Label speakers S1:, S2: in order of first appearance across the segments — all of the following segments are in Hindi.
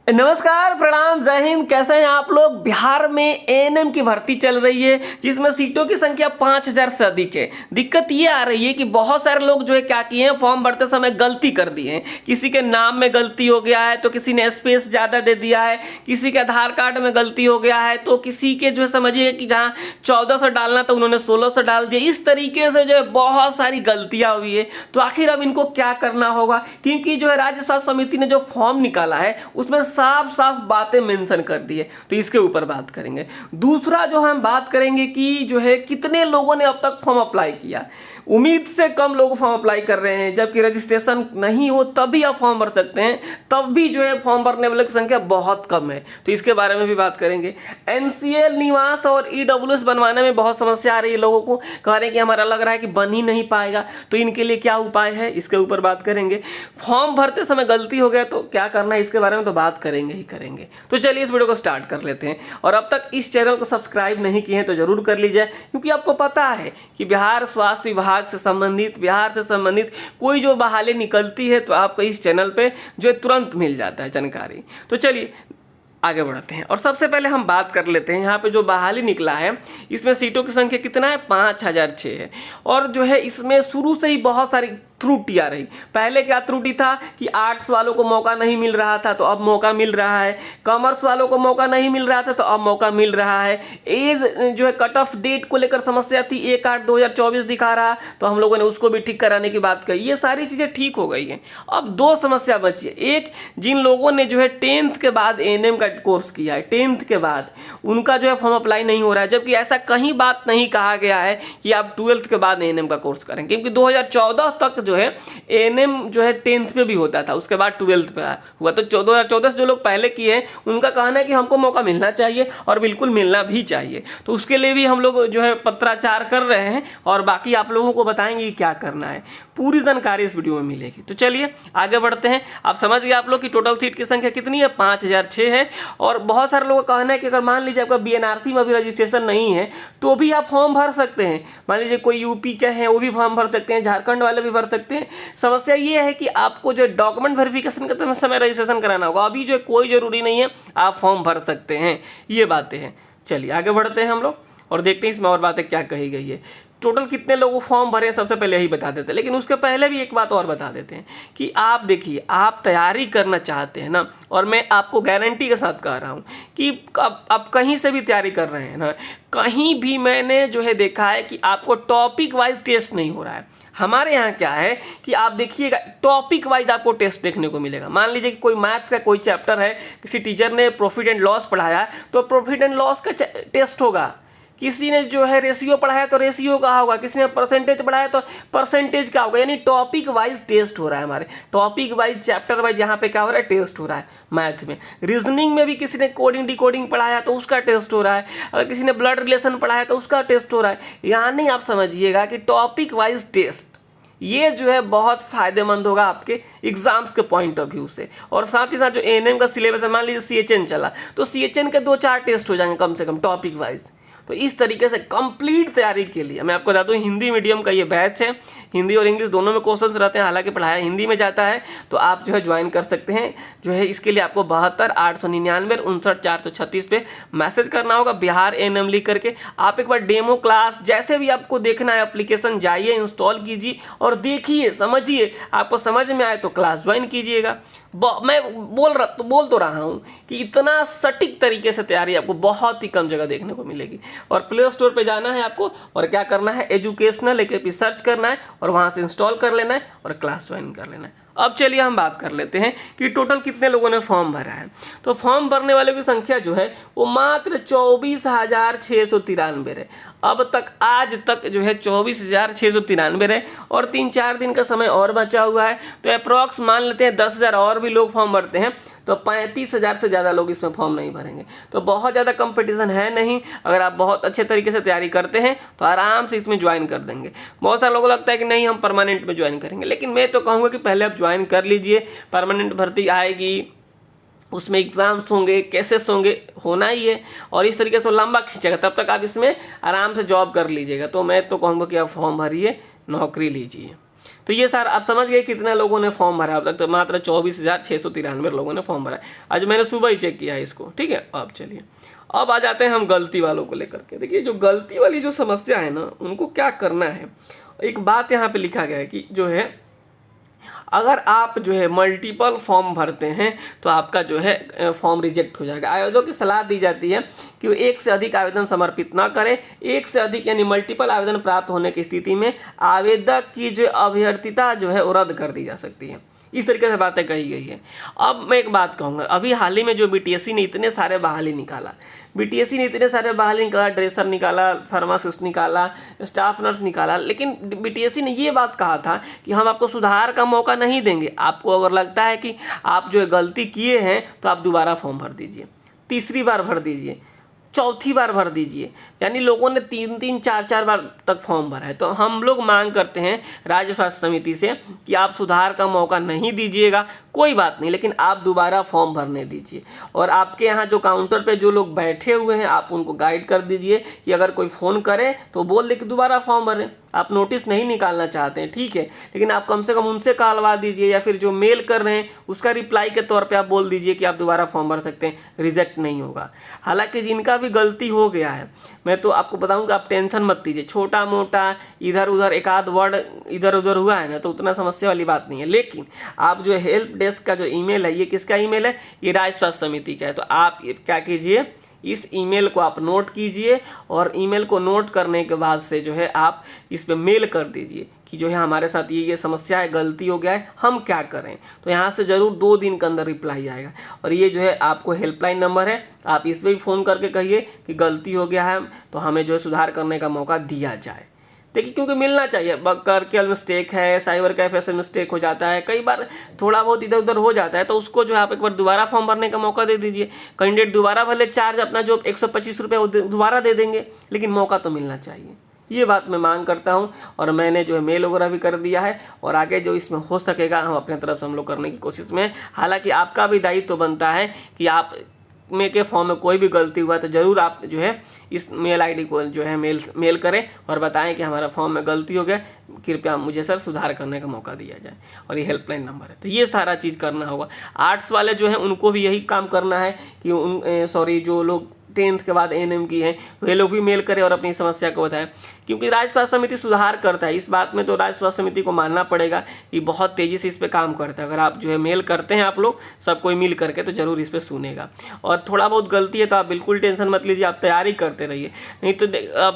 S1: नमस्कार, प्रणाम, जय हिंद। कैसे हैं आप लोग। बिहार में एएनएम की भर्ती चल रही है जिसमें सीटों की संख्या 5000 से अधिक है। दिक्कत ये आ रही है कि बहुत सारे लोग जो है क्या किए हैं, फॉर्म भरते समय गलती कर दी है। किसी के नाम में गलती हो गया है तो किसी ने स्पेस ज़्यादा दे दिया है, किसी के आधार कार्ड में गलती हो गया है तो किसी के जो है समझिए कि जहाँ 1400 डालना था उन्होंने 1600 डाल दिया। इस तरीके से जो है बहुत सारी गलतियाँ हुई है। तो आखिर अब इनको क्या करना होगा, क्योंकि जो है राज्य स्वास्थ्य समिति ने जो फॉर्म निकाला है उसमें साफ साफ बातें मेंशन कर दी है, तो इसके ऊपर बात करेंगे। दूसरा जो हम बात करेंगे कि जो है कितने लोगों ने अब तक फॉर्म अप्लाई किया। उम्मीद से कम लोग फॉर्म अप्लाई कर रहे हैं, जबकि रजिस्ट्रेशन नहीं हो तभी आप फॉर्म भर सकते हैं, तब भी जो है फॉर्म भरने वालों की संख्या बहुत कम है, तो इसके बारे में भी बात करेंगे। एनसीएल निवास और ईडब्ल्यूएस बनवाने में बहुत समस्या आ रही है, लोगों को कह रहे हैं कि हमारा लग रहा है कि बन ही नहीं पाएगा, तो इनके लिए क्या उपाय है, इसके ऊपर बात करेंगे। फॉर्म भरते समय गलती हो गया तो क्या करना है, इसके बारे में तो बात करेंगे ही करेंगे। तो चलिए इस वीडियो को स्टार्ट कर लेते हैं। और अब तक इस चैनल को सब्सक्राइब नहीं किए हैं तो जरूर कर लीजिए, क्योंकि आपको पता है कि बिहार स्वास्थ्य विभाग से संबंधित, बिहार से संबंधित कोई जो बहाली निकलती है तो आपको इस चैनल पे जो है तुरंत मिल जाता है जानकारी। तो चलिए आगे बढ़ते हैं और सबसे पहले हम बात कर लेते हैं यहाँ पे जो बहाली निकला है इसमें सीटों की संख्या कितना है, 5006 है। और जो है इसमें शुरू से ही बहुत सारी त्रुटि आ रही। पहले क्या त्रुटि था कि आर्ट्स वालों को मौका नहीं मिल रहा था तो अब मौका मिल रहा है, कॉमर्स वालों को मौका नहीं मिल रहा था तो अब मौका मिल रहा है। एज जो है कट ऑफ डेट को लेकर समस्या थी, 1/8/2024 दिखा रहा, तो हम लोगों ने उसको भी ठीक कराने की बात कही। ये सारी चीज़ें ठीक हो गई हैं। अब दो समस्या बची है। एक, जिन लोगों ने जो है 10th के बाद एएनएम का कोर्स किया है, 10th के बाद उनका जो है फॉर्म अप्लाई नहीं हो रहा है, जबकि ऐसा कहीं बात नहीं कहा गया है कि आप 12th के बाद एएनएम का कोर्स करें, क्योंकि 2014 तक जो है एएनएम जो है 10th पे भी होता था, उसके बाद 12th पे हुआ। तो 2014 से जो लोग पहले किए हैं उनका कहना है कि हमको मौका मिलना चाहिए और बिल्कुल मिलना भी चाहिए। तो उसके लिए भी हम लोग जो है पत्राचार कर रहे हैं और बाकी आप लोगों को बताएंगे कि क्या करना है। पूरी जानकारी इस वीडियो में मिलेगी। तो चलिए आगे बढ़ते हैं। आप समझ गए आप लोग की टोटल सीट की संख्या कितनी है, 5006 है। और बहुत सारे लोगों का कहना है कि अगर मान लीजिए आपका बीएनआरसी में अभी रजिस्ट्रेशन नहीं है तो भी आप फॉर्म भर सकते हैं। मान लीजिए कोई यूपी के हैं वो भी फॉर्म भर सकते हैं, झारखंड वाले भी भर सकते हैं। समस्या ये है कि आपको जो डॉक्यूमेंट वेरिफिकेशन करते समय रजिस्ट्रेशन कराना होगा। अभी जो कोई जरूरी नहीं है, आप फॉर्म भर सकते हैं। ये बातें हैं। चलिए आगे बढ़ते हैं हम लोग और देखते हैं इसमें और बातें क्या कही गई है। टोटल कितने लोग फॉर्म भरे सबसे पहले यही बता देते हैं, लेकिन उसके पहले भी एक बात और बता देते हैं कि आप देखिए, आप तैयारी करना चाहते हैं ना, और मैं आपको गारंटी के साथ कह रहा हूँ कि आप कहीं से भी तैयारी कर रहे हैं ना, कहीं भी मैंने जो है देखा है कि आपको टॉपिक वाइज टेस्ट नहीं हो रहा है। हमारे यहाँ क्या है कि आप देखिएगा टॉपिक वाइज आपको टेस्ट देखने को मिलेगा। मान लीजिए कि कोई मैथ का कोई चैप्टर है, किसी टीचर ने प्रॉफिट एंड लॉस पढ़ाया तो प्रॉफिट एंड लॉस का टेस्ट होगा। किसी ने जो है रेशियो पढ़ाया तो रेशियो का होगा, किसी ने परसेंटेज पढ़ाया तो परसेंटेज का होगा। यानी टॉपिक वाइज टेस्ट हो रहा है हमारे, टॉपिक वाइज चैप्टर वाइज यहाँ पे क्या हो रहा है, टेस्ट हो रहा है। मैथ में, रीजनिंग में भी किसी ने कोडिंग डिकोडिंग पढ़ाया तो उसका टेस्ट हो रहा है, अगर किसी ने ब्लड रिलेशन पढ़ाया तो उसका टेस्ट हो रहा है। यानी आप समझिएगा कि टॉपिक वाइज टेस्ट ये जो है बहुत फायदेमंद होगा आपके एग्जाम्स के पॉइंट ऑफ व्यू से। और साथ ही साथ जो एएनएम का सिलेबस है, मान लीजिए सीएचएन चला तो सीएचएन के 2-4 टेस्ट हो जाएंगे कम से कम टॉपिक वाइज। तो इस तरीके से कंप्लीट तैयारी के लिए मैं आपको बता दूं, हिंदी मीडियम का ये बैच है। हिंदी और इंग्लिश दोनों में क्वेश्चंस रहते हैं, हालांकि पढ़ाया हिंदी में जाता है, तो आप जो है ज्वाइन कर सकते हैं। जो है इसके लिए आपको 72 899 59 436 पे मैसेज करना होगा, बिहार एएनएम लिख करके। आप एक बार डेमो क्लास जैसे भी आपको देखना है एप्लीकेशन जाइए, इंस्टॉल कीजिए और देखिए, समझिए। आपको समझ में आए तो क्लास ज्वाइन कीजिएगा। मैं बोल तो रहा हूँ कि इतना सटीक तरीके से तैयारी आपको बहुत ही कम जगह देखने को मिलेगी। और प्ले स्टोर पे जाना है आपको और क्या करना है, एजुकेशनल एकेपी सर्च करना है और वहाँ से इंस्टॉल कर लेना है और क्लास ज्वाइन कर लेना है। अब चलिए हम बात कर लेते हैं कि टोटल कितने लोगों ने फॉर्म भरा है। तो फॉर्म भरने वालों की संख्या जो है वो मात्र 24,693 है। अब तक आज तक जो है 24,693 है और 3-4 दिन का समय और बचा हुआ है। तो अप्रॉक्स मान लेते हैं 10,000 और भी लोग फॉर्म भरते हैं तो 35,000 से ज़्यादा लोग इसमें फॉर्म नहीं भरेंगे। तो बहुत ज़्यादा कंपटीशन है नहीं। अगर आप बहुत अच्छे तरीके से तैयारी करते हैं तो आराम से इसमें ज्वाइन कर देंगे। बहुत सारे लोगों को लगता है कि नहीं हम परमानेंट में ज्वाइन करेंगे, लेकिन मैं तो कहूँगा कि पहले आप ज्वाइन कर लीजिए। परमानेंट भर्ती आएगी, उसमें एग्जाम्स होंगे, केसेस होंगे, होना ही है और इस तरीके से लंबा खींचेगा, तब तक आप इसमें आराम से जॉब कर लीजिएगा। तो मैं तो कहूँगा कि आप फॉर्म भरिए, नौकरी लीजिए। तो ये सर आप समझ गए कितने लोगों ने फॉर्म भरा अब तक, तो मात्र 24,693 लोगों ने फॉर्म भरा है। आज मैंने सुबह ही चेक किया है इसको, ठीक है। अब चलिए अब आ जाते हैं हम गलती वालों को लेकर के। देखिए जो गलती वाली जो समस्या है ना, उनको क्या करना है, एक बात यहाँ पे लिखा गया है कि जो है अगर आप जो है मल्टीपल फॉर्म भरते हैं तो आपका जो है फॉर्म रिजेक्ट हो जाएगा। आवेदकों की सलाह दी जाती है कि वो एक से अधिक आवेदन समर्पित ना करें। एक से अधिक यानी मल्टीपल आवेदन प्राप्त होने की स्थिति में आवेदक की जो अभ्यर्थिता जो है वो रद्द कर दी जा सकती है। इस तरीके से बातें कही गई है। अब मैं एक बात कहूँगा, अभी हाल ही में जो बीटीएससी ने इतने सारे बहाली निकाला, बीटीएससी ने इतने सारे बहाली निकाला, ड्रेसर निकाला, फार्मासिस्ट निकाला, स्टाफ नर्स निकाला, लेकिन बीटीएससी ने ये बात कहा था कि हम आपको सुधार का मौका नहीं देंगे। आपको अगर लगता है कि आप जो है गलती किए हैं तो आप दोबारा फॉर्म भर दीजिए, तीसरी बार भर दीजिए, चौथी बार भर दीजिए। यानी लोगों ने 3-3, 4-4 बार तक फॉर्म भरा है। तो हम लोग मांग करते हैं राज्य स्वास्थ्य समिति से कि आप सुधार का मौका नहीं दीजिएगा, कोई बात नहीं, लेकिन आप दोबारा फॉर्म भरने दीजिए। और आपके यहाँ जो काउंटर पे जो लोग बैठे हुए हैं आप उनको गाइड कर दीजिए कि अगर कोई फ़ोन करे तो बोल दे कि दोबारा फॉर्म भरें। आप नोटिस नहीं निकालना चाहते हैं, ठीक है, लेकिन आप कम से कम उनसे कहलवा दीजिए, या फिर जो मेल कर रहे हैं उसका रिप्लाई के तौर पे आप बोल दीजिए कि आप दोबारा फॉर्म भर सकते हैं, रिजेक्ट नहीं होगा। हालांकि जिनका भी गलती हो गया है, मैं तो आपको बताऊंगा, आप टेंशन मत लीजिए। छोटा मोटा इधर उधर एक आध वर्ड इधर उधर हुआ है ना, तो उतना समस्या वाली बात नहीं है। लेकिन आप जो हेल्प डेस्क का जो ईमेल है, ये किसका ईमेल है, ये राज्य स्वास्थ्य समिति का है। तो आप क्या कीजिए, इस ईमेल को आप नोट कीजिए, और ईमेल को नोट करने के बाद से जो है आप इस पे मेल कर दीजिए कि जो है हमारे साथ ये समस्या है, गलती हो गया है, हम क्या करें। तो यहाँ से ज़रूर 2 दिन के अंदर रिप्लाई आएगा। और ये जो है आपको हेल्पलाइन नंबर है, आप इस पर भी फ़ोन करके कहिए कि गलती हो गया है तो हमें जो है सुधार करने का मौका दिया जाए। देखिए क्योंकि मिलना चाहिए, करके मिस्टेक है, साइबर कैफे से मिस्टेक हो जाता है, कई बार थोड़ा बहुत इधर उधर हो जाता है, तो उसको जो है आप एक बार दोबारा फॉर्म भरने का मौका दे दीजिए। कैंडिडेट दोबारा भले चार्ज अपना जो 125 रुपये दोबारा दे देंगे, लेकिन मौका तो मिलना चाहिए। ये बात मैं मांग करता हूं, और मैंने जो है मेल वगैरह भी कर दिया है, और आगे जो इसमें हो सकेगा हम अपने तरफ से हम लोग करने की कोशिश में। हालांकि आपका भी दायित्व तो बनता है कि आप में के फॉर्म में कोई भी गलती हुआ तो ज़रूर आप जो है इस मेल आईडी को जो है मेल करें और बताएं कि हमारा फॉर्म में गलती हो गया, कृपया मुझे सर सुधार करने का मौका दिया जाए। और ये हेल्पलाइन नंबर है। तो ये सारा चीज़ करना होगा। आर्ट्स वाले जो हैं उनको भी यही काम करना है कि जो लोग 10th के बाद एएनएम की हैं वे लोग भी मेल करें और अपनी समस्या को बताएं, क्योंकि राज्य स्वास्थ्य समिति सुधार करता है। इस बात में तो राज्य स्वास्थ्य समिति को मानना पड़ेगा कि बहुत तेज़ी से इस पे काम करता है। अगर आप जो है मेल करते हैं आप लोग सब कोई मिल करके, तो ज़रूर इस पे सुनेगा। और थोड़ा बहुत गलती है तो आप बिल्कुल टेंशन मत लीजिए, आप तैयारी करते रहिए, नहीं तो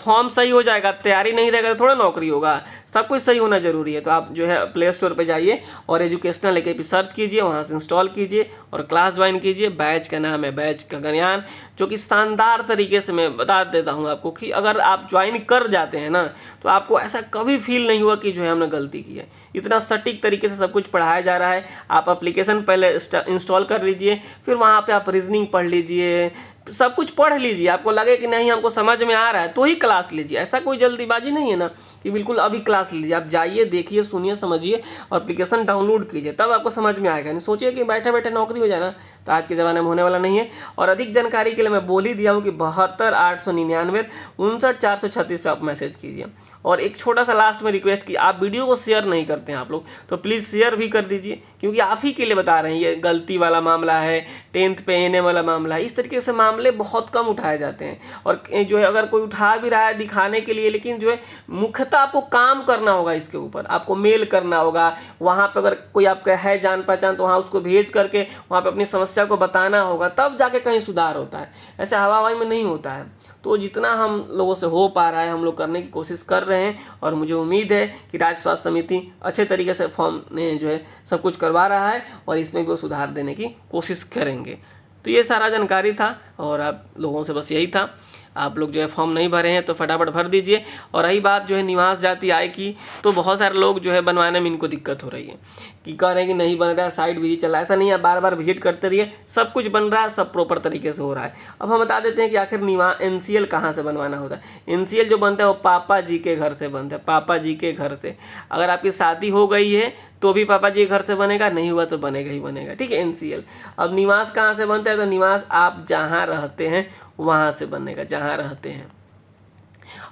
S1: फॉर्म सही हो जाएगा, तैयारी नहीं रहेगा तो थोड़ा नौकरी होगा। सब कुछ सही होना जरूरी है। तो आप जो है प्ले स्टोर पे जाइए और एजुकेशनल एकेडमी सर्च कीजिए, वहाँ से इंस्टॉल कीजिए और क्लास ज्वाइन कीजिए। बैच का नाम है बैच का ज्ञान, जो कि शानदार तरीके से मैं बता देता हूँ आपको कि अगर आप ज्वाइन कर जाते हैं ना तो आपको ऐसा कभी फील नहीं हुआ कि जो है हमने गलती की है। इतना सटीक तरीके से सब कुछ पढ़ाया जा रहा है। आप एप्लीकेशन पहले इंस्टॉल कर लीजिए, फिर वहाँ पे आप रीजनिंग पढ़ लीजिए, सब कुछ पढ़ लीजिए। आपको लगे कि नहीं हमको समझ में आ रहा है तो ही क्लास लीजिए। ऐसा कोई जल्दीबाजी नहीं है ना कि बिल्कुल अभी क्लास लीजिए। आप जाइए, देखिए, सुनिए, समझिए और एप्लीकेशन डाउनलोड कीजिए, तब आपको समझ में आएगा। नहीं सोचिए कि बैठे बैठे नौकरी हो जाए ना, तो आज के ज़माने में होने वाला नहीं है। और अधिक जानकारी के लिए मैं बोल ही दिया हूँ कि 72 899 59 436 पे आप मैसेज कीजिए। और एक छोटा सा लास्ट में रिक्वेस्ट कि आप वीडियो को शेयर नहीं करते हैं आप लोग, तो प्लीज़ शेयर भी कर दीजिए, क्योंकि आप ही के लिए बता रहे हैं। ये गलती वाला मामला है, 10th पे एने वाला मामला है, इस तरीके से मामले बहुत कम उठाए जाते हैं। और जो है अगर कोई उठा भी रहा है दिखाने के लिए, लेकिन जो है मुख्यतः आपको काम करना होगा इसके ऊपर। आपको मेल करना होगा, वहाँ पर अगर कोई आपका है जान पहचान तो वहाँ उसको भेज करके वहाँ पर अपनी समस्या को बताना होगा, तब जाके कहीं सुधार होता है। ऐसे हवा हवाई में नहीं होता है। तो जितना हम लोगों से हो पा रहा है हम लोग करने की कोशिश कर रहे हैं, और मुझे उम्मीद है कि राज्य स्वास्थ्य समिति अच्छे तरीके से फॉर्म ने जो है सब कुछ करवा रहा है और इसमें भी वो सुधार देने की कोशिश करेंगे। तो ये सारा जानकारी था और आप लोगों से बस यही था। आप लोग जो है फॉर्म नहीं भरे हैं तो फटाफट भर दीजिए। और रही बात जो है निवास जाति आय की, तो बहुत सारे लोग जो है बनवाने में इनको दिक्कत हो रही है कि कह रहे हैं कि नहीं बन रहा है, साइट विजिट चल रहा है। ऐसा नहीं है, बार बार विजिट करते रहिए, सब कुछ बन रहा है, सब प्रॉपर तरीके से हो रहा है। अब हम बता देते हैं कि आखिर NCL कहाँ से बनवाना होता है। NCL जो बनता है वो पापा जी के घर से बनता है, पापा जी के घर से। अगर आपकी शादी हो गई है तो भी पापा जी के घर से बनेगा, नहीं हुआ तो बनेगा ही बनेगा, ठीक है, NCL। अब निवास कहाँ से बनता है, तो निवास आप जहाँ रहते हैं वहाँ से बनेगा, जहाँ रहते हैं।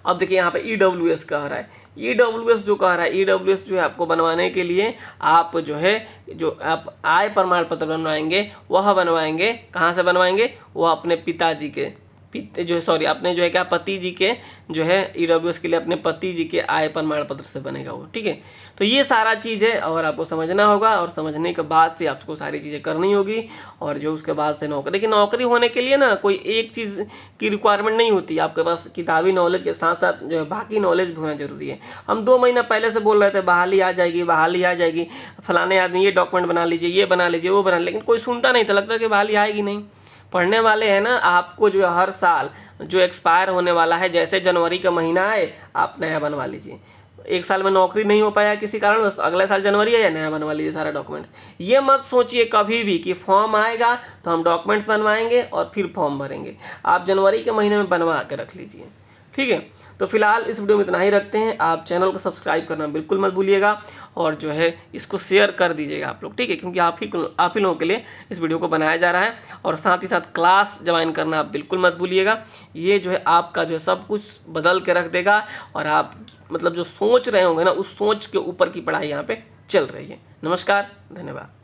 S1: अब देखिए यहाँ पे EWS कह रहा है, EWS जो कह रहा है, EWS जो है आपको बनवाने के लिए आप जो है जो आप आय प्रमाण पत्र बनवाएंगे वह बनवाएंगे कहाँ से बनवाएंगे, वह अपने पिताजी के अपने जो है क्या पति जी के जो है EWS के लिए अपने पति जी के आय प्रमाण पत्र से बनेगा वो, ठीक है। तो ये सारा चीज़ है और आपको समझना होगा और समझने के बाद से आपको सारी चीज़ें करनी होगी। और जो उसके बाद से नौकरी, देखिए नौकरी होने के लिए ना कोई एक चीज़ की रिक्वायरमेंट नहीं होती, आपके पास किताबी नॉलेज के साथ साथ जो है बाकी नॉलेज भी होना जरूरी है। हम 2 महीना पहले से बोल रहे थे बहाली आ जाएगी, बहाली आ जाएगी, फलाने आदमी ये डॉक्यूमेंट बना लीजिए, ये बना लीजिए, वो बना, लेकिन कोई सुनता नहीं था, लगता कि बहाली आएगी नहीं। पढ़ने वाले हैं ना, आपको जो है हर साल जो एक्सपायर होने वाला है, जैसे जनवरी का महीना आए आप नया बनवा लीजिए। एक साल में नौकरी नहीं हो पाया किसी कारण, बस अगले साल जनवरी है या नया बनवा लीजिए सारा डॉक्यूमेंट्स। ये मत सोचिए कभी भी कि फॉर्म आएगा तो हम डॉक्यूमेंट्स बनवाएंगे और फिर फॉर्म भरेंगे। आप जनवरी के महीने में बनवा के रख लीजिए, ठीक है। तो फिलहाल इस वीडियो में इतना ही रखते हैं। आप चैनल को सब्सक्राइब करना बिल्कुल मत भूलिएगा और जो है इसको शेयर कर दीजिएगा आप लोग, ठीक है, क्योंकि आप ही लोगों के लिए इस वीडियो को बनाया जा रहा है। और साथ ही साथ क्लास ज्वाइन करना आप बिल्कुल मत भूलिएगा। ये जो है आपका जो है सब कुछ बदल के रख देगा और आप मतलब जो सोच रहे होंगे ना, उस सोच के ऊपर की पढ़ाई यहाँ पे चल रही है। नमस्कार, धन्यवाद।